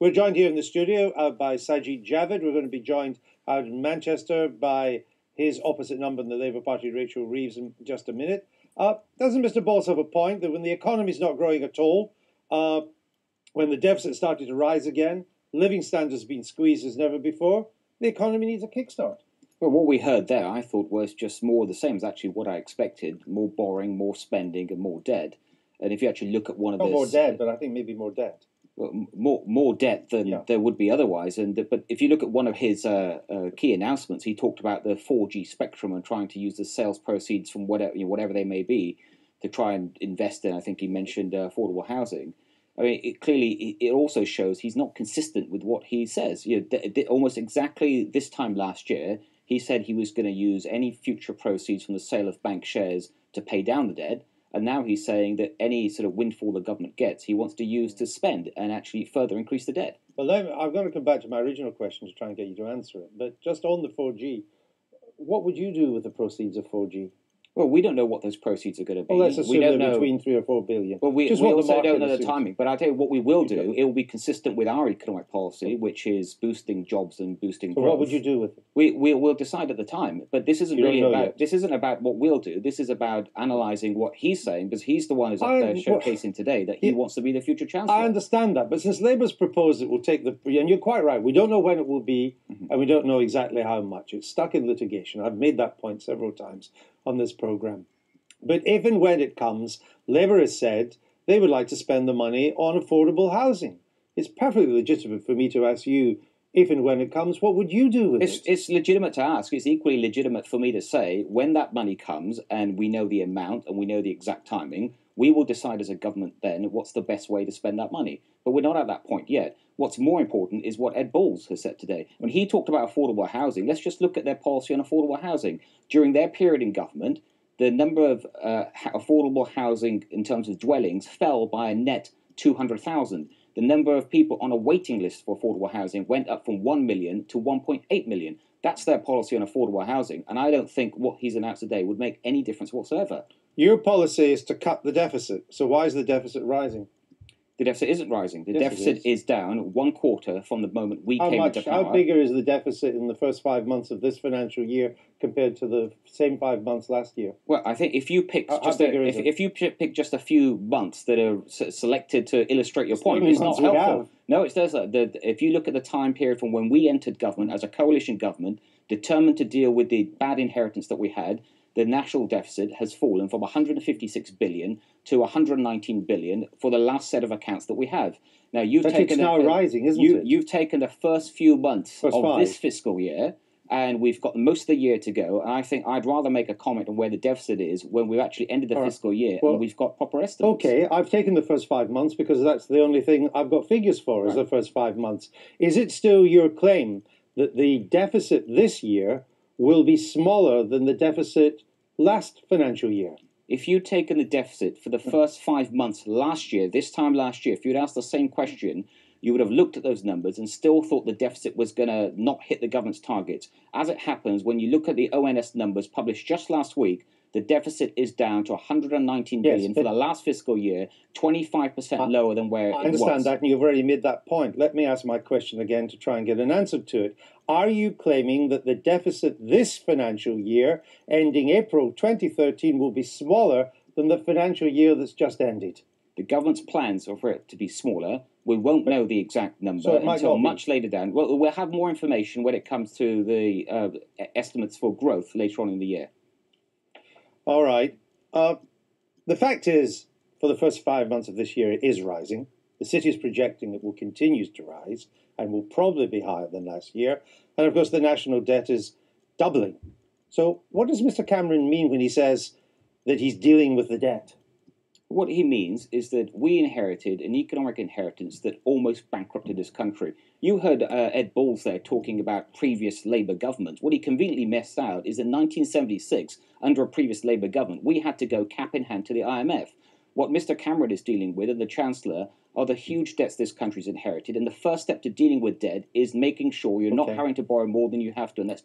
We're joined here in the studio by Sajid Javid. We're going to be joined out in Manchester by his opposite number in the Labour Party, Rachel Reeves, in just a minute. Doesn't Mr. Balls have a point that when the economy is not growing at all, when the deficit started to rise again, living standards have been squeezed as never before, the economy needs a kickstart? Well, what we heard there, I thought, was just more of the same. It's actually what I expected: more borrowing, more spending, and more debt. And if you actually look at one of Not more debt, but I think maybe more debt. More debt than there would be otherwise. But if you look at one of his key announcements, he talked about the 4G spectrum and trying to use the sales proceeds from whatever they may be to try and invest in. I think he mentioned affordable housing. I mean, it also shows he's not consistent with what he says. Almost exactly this time last year, he said he was going to use any future proceeds from the sale of bank shares to pay down the debt. And now he's saying that any sort of windfall the government gets, he wants to use to spend and actually further increase the debt. Well, I've got to come back to my original question to try and get you to answer it. But just on the 4G, what would you do with the proceeds of 4G? Well, we don't know what those proceeds are going to be. Well, let's assume they're between 3 or 4 billion. Well, we also don't know the timing. But I'll tell you what we will do. It will be consistent with our economic policy, which is boosting jobs and boosting growth. So what would you do with it? We'll decide at the time. But this isn't really about. This isn't about what we'll do. This is about analysing what he's saying, because he's the one who's up there showcasing today that he wants to be the future chancellor. I understand that, but since Labour's proposed it will take and you're quite right, we don't know when it will be, and we don't know exactly how much. It's stuck in litigation. I've made that point several times on this programme. But if and when it comes, Labour has said they would like to spend the money on affordable housing. It's perfectly legitimate for me to ask you, if and when it comes, what would you do with it? It's legitimate to ask. It's equally legitimate for me to say, when that money comes and we know the amount and we know the exact timing, we will decide as a government then what's the best way to spend that money. But we're not at that point yet. What's more important is what Ed Balls has said today. When he talked about affordable housing, let's just look at their policy on affordable housing. During their period in government, the number of affordable housing in terms of dwellings fell by a net 200,000. The number of people on a waiting list for affordable housing went up from 1 million to 1.8 million. That's their policy on affordable housing. And I don't think what he's announced today would make any difference whatsoever. Your policy is to cut the deficit. So why is the deficit rising? The deficit isn't rising. The deficit is down 1/4 from the moment we came into power. How bigger is the deficit in the first 5 months of this financial year compared to the same 5 months last year? Well, I think if you pick pick just a few months that are selected to illustrate your point, it's not helpful. No, it does. If you look at the time period from when we entered government as a coalition government, determined to deal with the bad inheritance that we had, the national deficit has fallen from 156 billion to 119 billion for the last set of accounts that we have. Now it's now rising, isn't it? You've taken the first few months of this fiscal year, and we've got most of the year to go. And I think I'd rather make a comment on where the deficit is when we've actually ended the fiscal year and we've got proper estimates. Okay, I've taken the first 5 months because that's the only thing I've got figures for is the first 5 months. Is it still your claim that the deficit this year will be smaller than the deficit last financial year? If you'd taken the deficit for the first 5 months last year, this time last year, if you'd asked the same question, you would have looked at those numbers and still thought the deficit was going to not hit the government's targets. As it happens, when you look at the ONS numbers published just last week, the deficit is down to 119 billion for the last fiscal year, 25% lower than where it was. I understand that, and you've already made that point. Let me ask my question again to try and get an answer to it. Are you claiming that the deficit this financial year, ending April 2013, will be smaller than the financial year that's just ended? The government's plans are for it to be smaller. We won't know the exact number until much later down. Well, we'll have more information when it comes to the estimates for growth later on in the year. All right. The fact is, for the first 5 months of this year, it is rising. The city is projecting it will continue to rise and will probably be higher than last year. And of course, the national debt is doubling. So what does Mr. Cameron mean when he says that he's dealing with the debt? What he means is that we inherited an economic inheritance that almost bankrupted this country. You heard Ed Balls there talking about previous Labour governments. What he conveniently missed out is that in 1976, under a previous Labour government, we had to go cap in hand to the IMF. What Mr. Cameron is dealing with, and the Chancellor, are the huge debts this country's inherited. And the first step to dealing with debt is making sure you're not having to borrow more than you have to. And that's